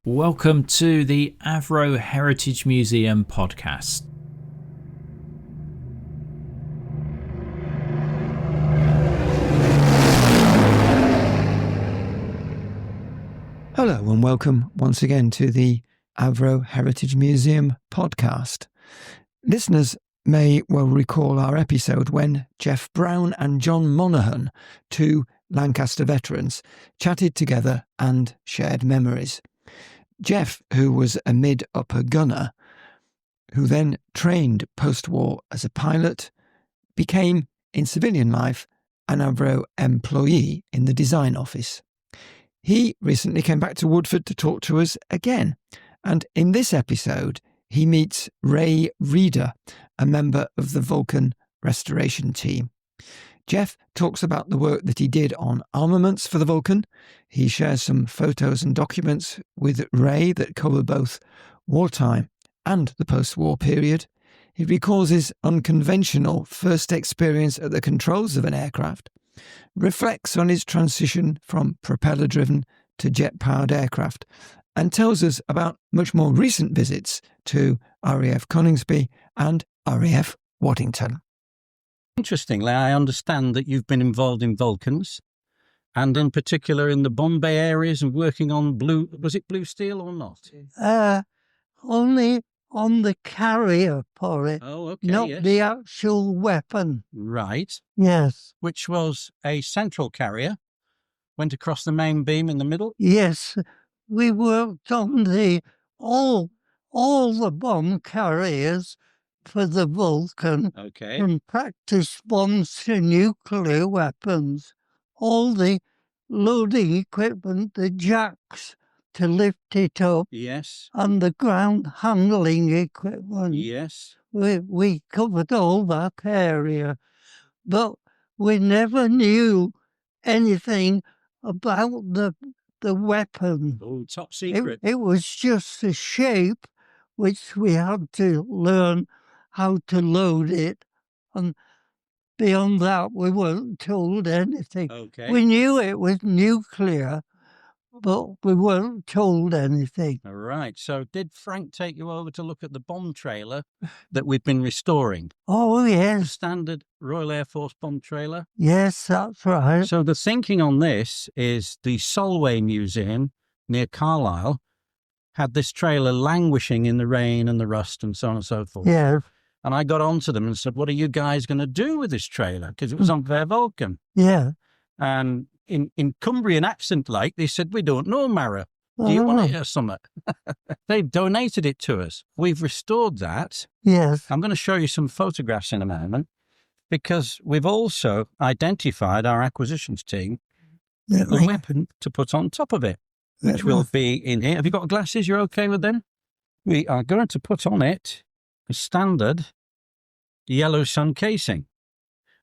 Welcome to the Avro Heritage Museum podcast. Hello and welcome once again to the Avro Heritage Museum podcast. Listeners may well recall our episode when Jeff Brown and John Monaghan, two Lancaster veterans, chatted together and shared memories. Jeff, who was a mid-upper gunner, who then trained post-war as a pilot, became, in civilian life, an Avro employee in the design office. He recently came back to Woodford to talk to us again, and in this episode, he meets Ray Reeder, a member of the Vulcan restoration team. Jeff talks about the work that he did on armaments for the Vulcan. He shares some photos and documents with Ray that cover both wartime and the post-war period. He recalls his unconventional first experience at the controls of an aircraft, reflects on his transition from propeller-driven to jet-powered aircraft, and tells us about much more recent visits to RAF Coningsby and RAF Waddington. Interestingly, I understand that you've been involved in Vulcans, and in particular in the Bombay areas and working on blue steel or not? Only on the carrier for it, Oh, okay, not yes. the actual weapon. Right, Yes, which was a central carrier, went across the main beam in the middle. yes. We worked on all the bomb carriers for the Vulcan, Okay, from practice bombs to nuclear weapons. All the loading equipment, the jacks to lift it up, yes, and the ground handling equipment. yes. We covered all that area, but we never knew anything about the weapon. Oh, top secret. It was just a shape which we had to learn how to load it, and beyond that we weren't told anything. Okay. We knew it was nuclear, but we weren't told anything. All right, so did Frank take you over to look at the bomb trailer that we've been restoring? Oh, The yes, standard Royal Air Force bomb trailer? yes, that's right. So the thinking on this is the Solway Museum near Carlisle had this trailer languishing in the rain and the rust and so on and so forth. Yes, And I got on to them and said, what are you guys going to do with this trailer? Because it was on their Vulcan. yeah. And in Cumbrian accent like, they said, we don't know, Mara. Do you want it or something? They donated it to us. We've restored that. Yes, I'm going to show you some photographs in a moment because we've also identified our acquisitions team the weapon to put on top of it, which will be in here. Have you got glasses? You're okay with them? We are going to put on it a standard yellow sun casing.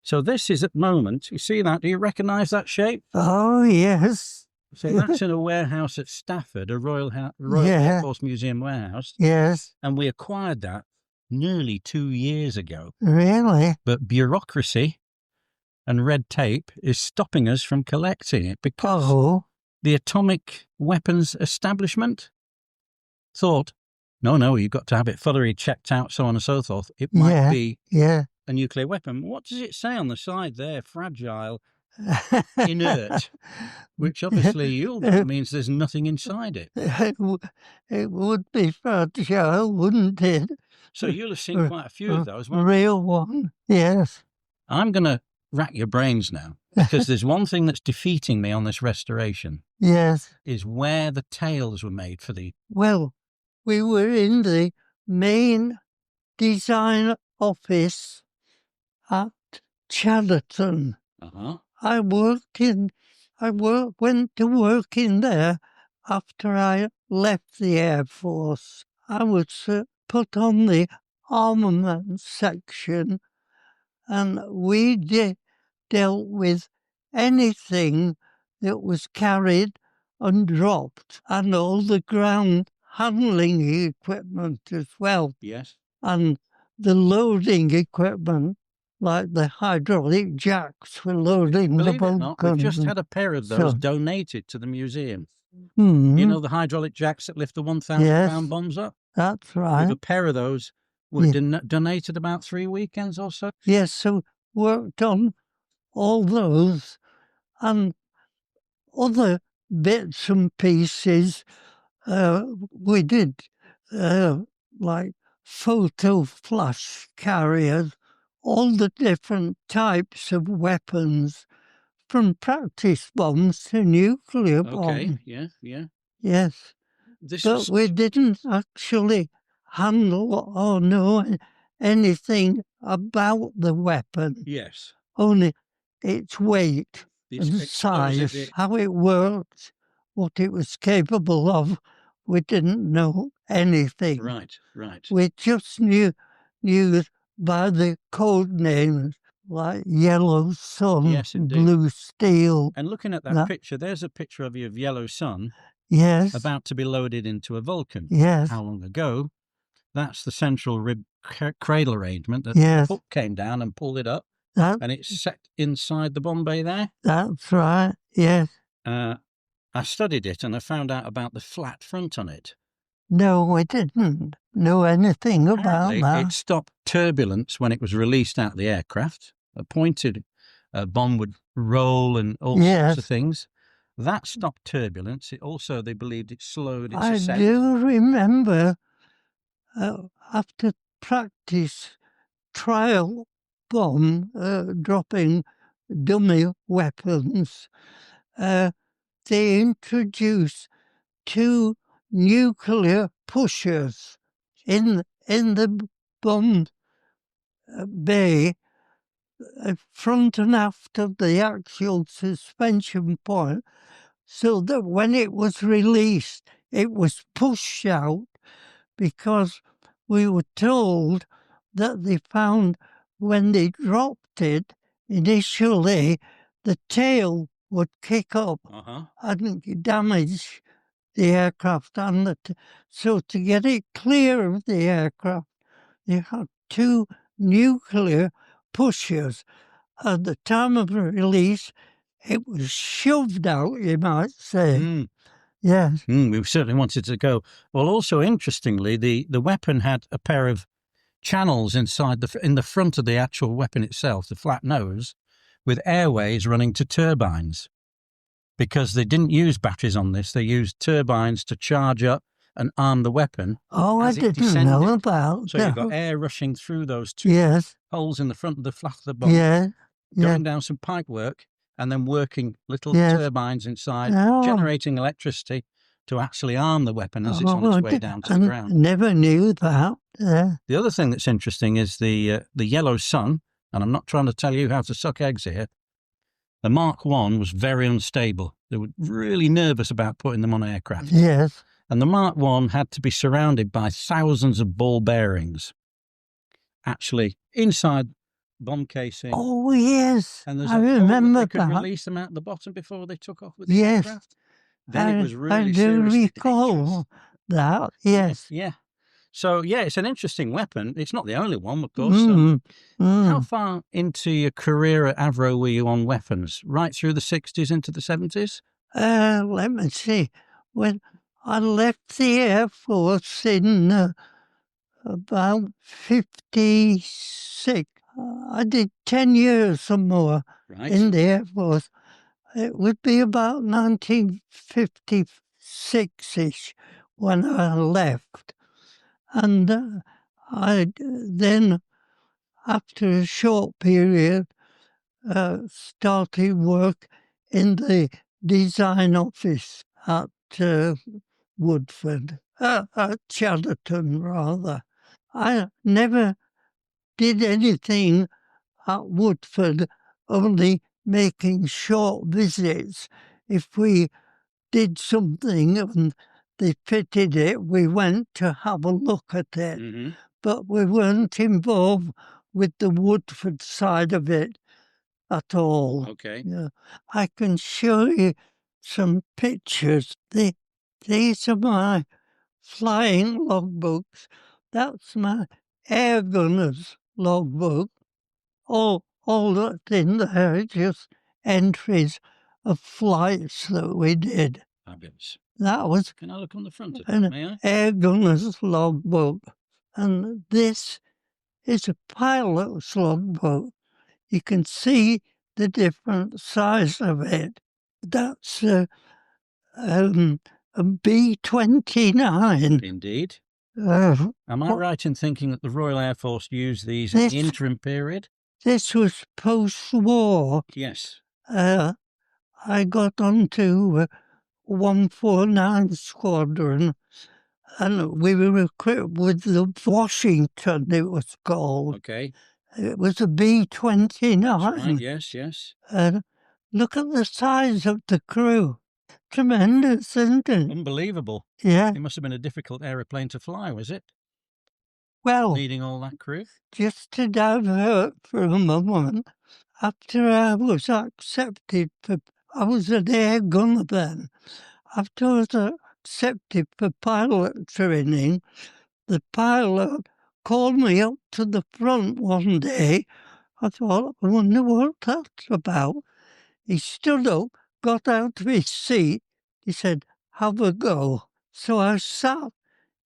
So this is at the moment, you see that? Do you recognise that shape? Oh, yes. So that's in a warehouse at Stafford, a Royal Air Yeah. Force Museum warehouse. Yes, And we acquired that nearly 2 years ago. really. But bureaucracy and red tape is stopping us from collecting it because Oh, the atomic weapons establishment thought, no, you've got to have it thoroughly checked out, so on and so forth. It might be yeah. a nuclear weapon. What does it say on the side there? Fragile, inert, which obviously you'll know means there's nothing inside it. It would be fragile, wouldn't it? So you'll have seen quite a few of those. A real one, yes. I'm going to rack your brains now because there's one thing that's defeating me on this restoration Yes. is where the tails were made for the... Well, we were in the main design office at Chatterton. Uh-huh. I went to work in there after I left the Air Force. I was put on the armaments section, and we dealt with anything that was carried and dropped, and all the ground handling equipment as well, Yes. and the loading equipment, like the hydraulic jacks for loading the Believe it or Vulcan. not, we've just had a pair of those So- donated to the museum. Hmm. You know the hydraulic jacks that lift the 1,000-pound bombs up? That's With right. a pair of those were donated about 3 weekends or so. Yes, so worked on all those and other bits and pieces. We did like photo flash carriers, all the different types of weapons, from practice bombs to nuclear bombs. Okay, yeah. Yes. But we didn't actually handle or know anything about the weapon. Yes. Only its weight and explosive, size, how it worked, what it was capable of. We didn't know anything. Right. We just knew by the code names like Yellow Sun, Yes, indeed. Blue Steel. And looking at that picture, there's a picture of you of Yellow Sun. Yes. About to be loaded into a Vulcan. Yes. How long ago? That's the central rib cradle arrangement that the hook came down and pulled it up, and it's set inside the bomb bay there. That's right, yes. I studied it and I found out about the flat front on it. No, I didn't know anything about that. It stopped turbulence when it was released out of the aircraft. A pointed bomb would roll and all sorts of things. That stopped turbulence. It also, they believed, it slowed its ascent. I do remember after practice trial bomb dropping dummy weapons, they introduced 2 nuclear pushers in the bomb bay, front and aft of the axial suspension point, so that when it was released, it was pushed out, because we were told that they found when they dropped it, initially the tail would kick up and damage the aircraft. So to get it clear of the aircraft, they had 2 nuclear pushers. At the time of release, it was shoved out, you might say. Yes. We certainly wanted to go. Well, also interestingly, the weapon had a pair of channels inside in the front of the actual weapon itself, the flat nose, with airways running to turbines. Because they didn't use batteries on this, they used turbines to charge up and arm the weapon. Oh, I didn't know about so that. you've got air rushing through those 2 holes in the front of the flat of the bomb, going down some pipe work, and then working little turbines inside, generating electricity to actually arm the weapon as it's on its way down to the ground. Never knew that. The other thing that's interesting is the Yellow Sun, and I'm not trying to tell you how to suck eggs here. The Mark I was very unstable. They were really nervous about putting them on aircraft. Yes. And the Mark I had to be surrounded by thousands of ball bearings, actually inside bomb casing. Oh, yes. And I remember that. They could release them out the bottom before they took off with the aircraft. Then it was really seriously recall that, yes. Yeah. So, it's an interesting weapon. It's not the only one, of course. How far into your career at Avro were you on weapons? Right through the 60s into the 70s? Let me see. When I left the Air Force in about 56, I did 10 years or more in the Air Force. It would be about 1956-ish when I left. And I then, after a short period, started work in the design office at Woodford, at Chatterton rather. I never did anything at Woodford, only making short visits. If we did something and they fitted it, we went to have a look at it. But we weren't involved with the Woodford side of it at all. Okay. Yeah. I can show you some pictures. These are my flying logbooks. That's my air gunner's logbook. All that's in there is just entries of flights that we did. Fabulous. That was Can I look on the front of it, an may I? air gunner's logbook. And this is a pilot's logbook. You can see the different size of it. That's a B-29. Indeed. Uh, Am I what- right in thinking that the Royal Air Force used these in This- the interim period? This was post-war. Yes. I got onto 149 Squadron, and we were equipped with the Washington, it was called. Okay. It was a B-29. That's right. Yes, yes. Look at the size of the crew. Tremendous, isn't it? Unbelievable. Yeah. It must have been a difficult aeroplane to fly, was it? Well, Needing all that crew? just to divert for a moment, after I was accepted for, I was an air gunner then. After I was accepted for pilot training, the pilot called me up to the front one day. I thought, I wonder what that's about. He stood up, got out of his seat. He said, have a go. So I sat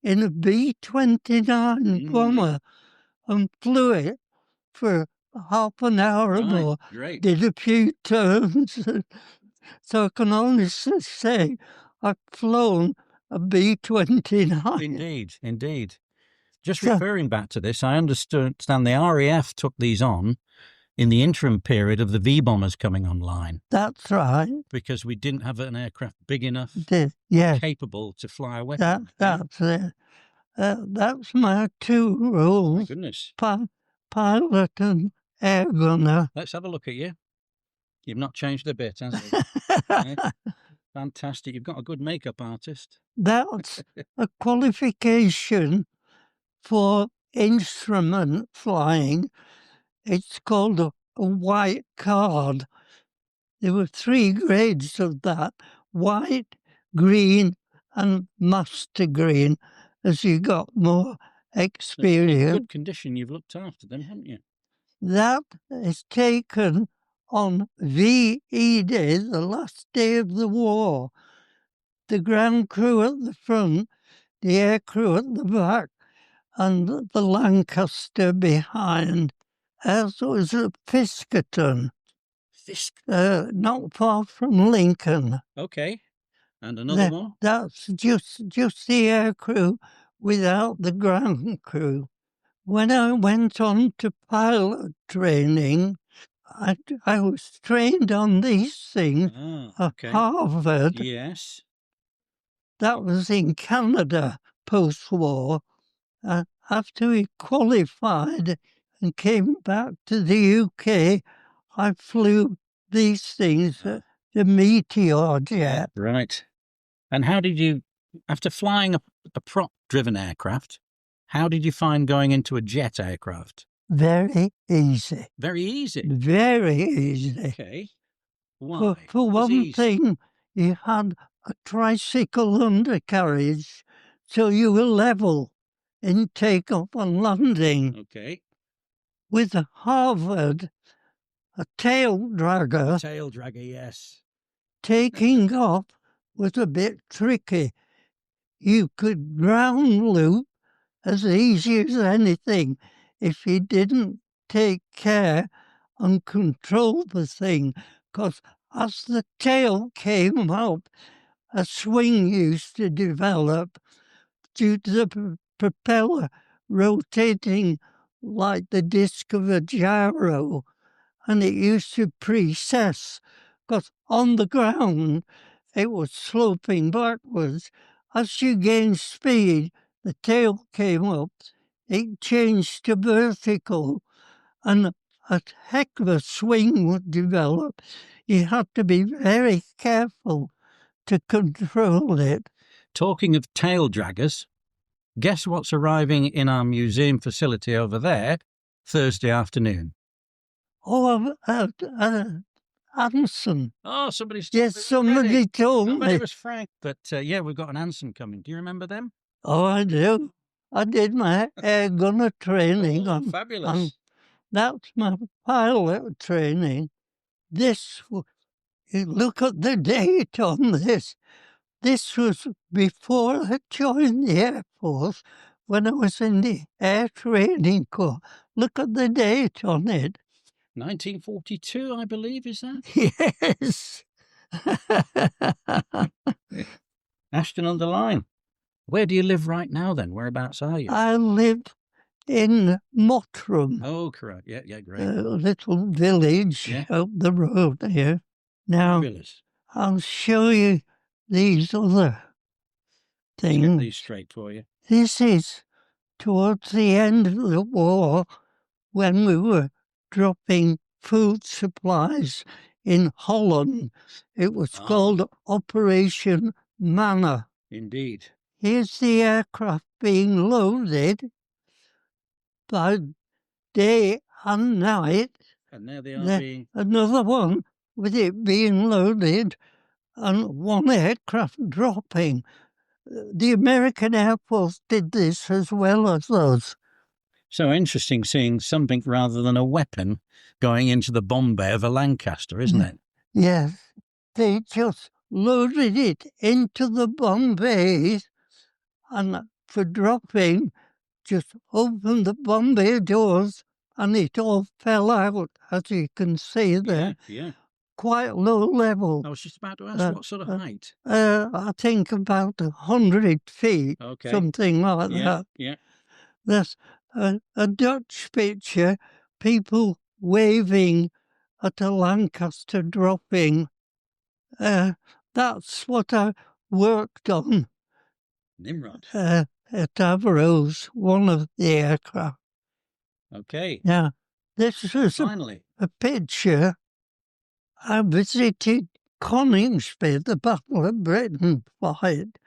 in a B-29 bomber and flew it for half an hour or more. Great. Did a few turns. So I can honestly say I've flown a B-29. Indeed, indeed. Just referring back to this, I understand the RAF took these on in the interim period of the V-bombers coming online. That's right. Because we didn't have an aircraft big enough, capable to fly a weapon. That's it. That's my two rules. My goodness. Pilot and air gunner. Let's have a look at you. You've not changed a bit, has it? Fantastic. You've got a good makeup artist. That's a qualification for instrument flying. It's called a white card. There were 3 grades of that: white, green, and master green. As you got more experience. In good condition, you've looked after them, haven't you? That is taken on VE Day, the last day of the war. The ground crew at the front, the air crew at the back, and the Lancaster behind. As was at Fiskerton, not far from Lincoln. Okay. And another one? That's just the air crew without the ground crew. When I went on to pilot training, I was trained on these things at Harvard. Yes. That was in Canada post-war. After we qualified and came back to the UK, I flew these things, the Meteor jet. Right. And how did you, after flying a prop-driven aircraft, how did you find going into a jet aircraft? Very easy. Very easy? Very easy. Okay. Why? For one thing, you had a tricycle undercarriage, so you were level in takeoff and landing. Okay. With Harvard, a tail dragger. Tail dragger, yes. Taking off was a bit tricky. You could ground loop as easy as anything if you didn't take care and control the thing, because as the tail came up, a swing used to develop due to the propeller rotating like the disc of a gyro, and it used to precess, because on the ground it was sloping backwards. As you gained speed, the tail came up, it changed to vertical, and a heck of a swing would develop. You had to be very careful to control it. Talking of tail draggers, guess what's arriving in our museum facility over there Thursday afternoon? Oh, Anson. Oh, somebody told me. It was Frank, but we've got an Anson coming. Do you remember them? Oh, I do. I did my air gunner training fabulous. That's my pilot training. Look at the date on this. This was before I joined the Air Force, when I was in the Air Training Corps. Look at the date on it. 1942, I believe, is that? Yes. Ashton-under-Lyne. Where do you live right now then? Whereabouts are you? I live in Mottram, Oh, correct. Yeah, a great. little village Yeah. up the road here. Now, Fabulous. I'll show you these other Let's get things. these straight for you. This is towards the end of the war, when we were dropping food supplies in Holland. It was called Operation Manna. Indeed. Here's the aircraft being loaded by day and night. And now they are being... Another one with it being loaded and one aircraft dropping. The American Air Force did this as well as us. So interesting seeing something rather than a weapon going into the bomb bay of a Lancaster, isn't it? Yes. They just loaded it into the bomb bays and for dropping, just opened the bomb bay doors and it all fell out, as you can see there. Yeah. Quite low level. I was just about to ask, what sort of height? I think about 100 feet, Okay. something like that. Yeah. There's a Dutch picture, people waving at a Lancaster dropping. That's what I worked on Nimrod. at Avro's, one of the aircraft. Okay. Now, this was Finally. a picture. I visited Coningsby, the Battle of Britain fight,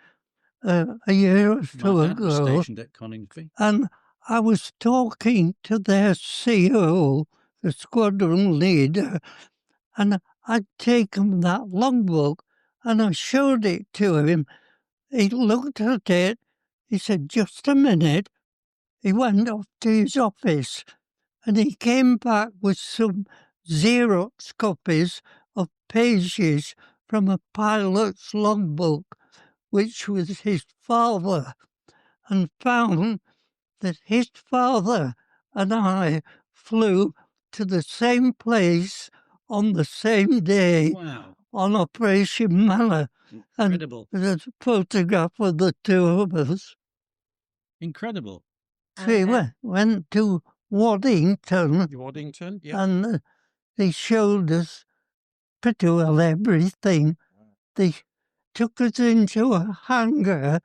a year or two My dad was ago. stationed at Coningsby. And I was talking to their CO, the squadron leader, and I'd taken that logbook and I showed it to him. He looked at it, he said, "Just a minute." He went off to his office and he came back with some Xerox copies of pages from a pilot's logbook, which was his father, and found that his father and I flew to the same place on the same day. Wow. On Operation Manna. Incredible. And there's a photograph of the two of us. Incredible. So we went to Waddington. Waddington, yeah. And they showed us pretty well everything. They took us into a hangar.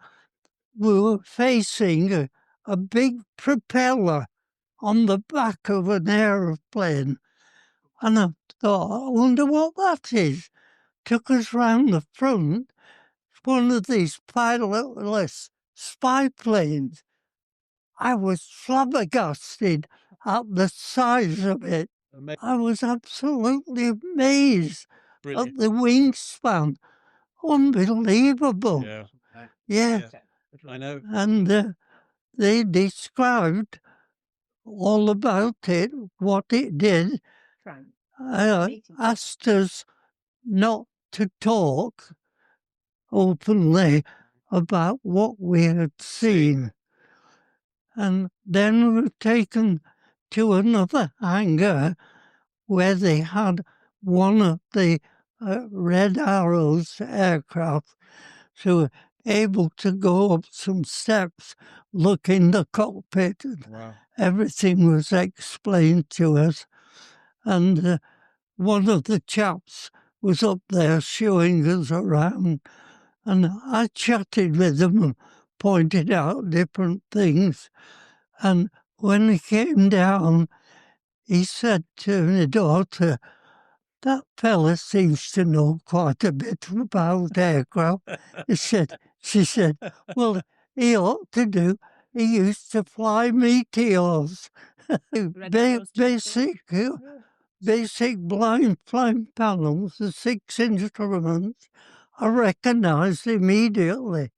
We were facing a big propeller on the back of an aeroplane. And I thought, I wonder what that is. Took us round the front. It's one of these pilotless spy planes. I was flabbergasted at the size of it. I was absolutely amazed at the wingspan. Unbelievable. Yeah. I know. And they described all about it, what it did. Asked us not to talk openly about what we had seen. And then we were taken to another hangar where they had one of the Red Arrow's aircraft. So we were able to go up some steps, look in the cockpit. Wow. Everything was explained to us. And one of the chaps was up there showing us around. And I chatted with him and pointed out different things. And when he came down, he said to my daughter, "That fella seems to know quite a bit about aircraft." She said, "Well, he ought to do. He used to fly meteors." Basic blind flying panels, the 6 instruments, I recognised immediately.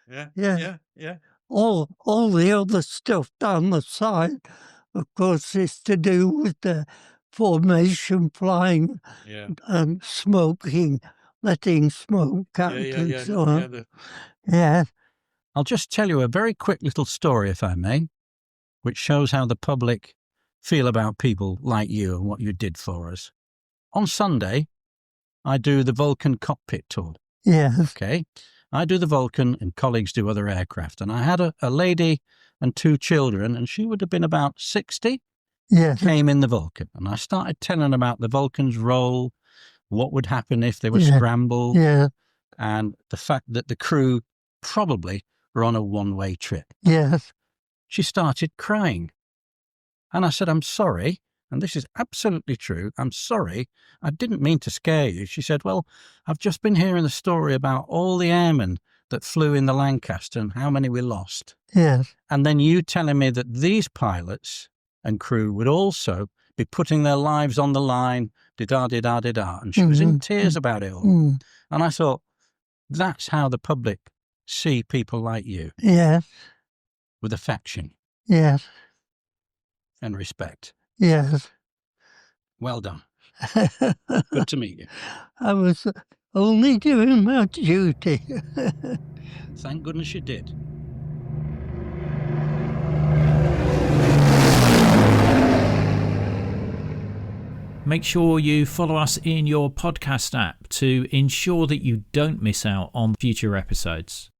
Yeah. All the other stuff down the side, of course, is to do with the formation flying and smoking letting smoke out and so on. Yeah. I'll just tell you a very quick little story, if I may, which shows how the public feel about people like you and what you did for us. On Sunday, I do the Vulcan cockpit tour. Yes. Okay. I do the Vulcan and colleagues do other aircraft. And I had a lady and 2 children, and she would have been about 60, Yes. came in the Vulcan. And I started telling about the Vulcan's role, what would happen if they were Yeah. scrambled, Yeah. and the fact that the crew probably were on a one-way trip. Yes. She started crying. And I said, I'm sorry, and this is absolutely true, I'm sorry, I didn't mean to scare you. She said, well, I've just been hearing the story about all the airmen that flew in the Lancaster and how many we lost. Yes. And then you telling me that these pilots and crew would also be putting their lives on the line, da-da-da-da-da-da. And she was in tears about it all. Mm. And I thought, that's how the public see people like you, Yes. with affection Yes. and respect. Yes. Well done. Good to meet you. I was only doing my duty. Thank goodness you did. Make sure you follow us in your podcast app to ensure that you don't miss out on future episodes.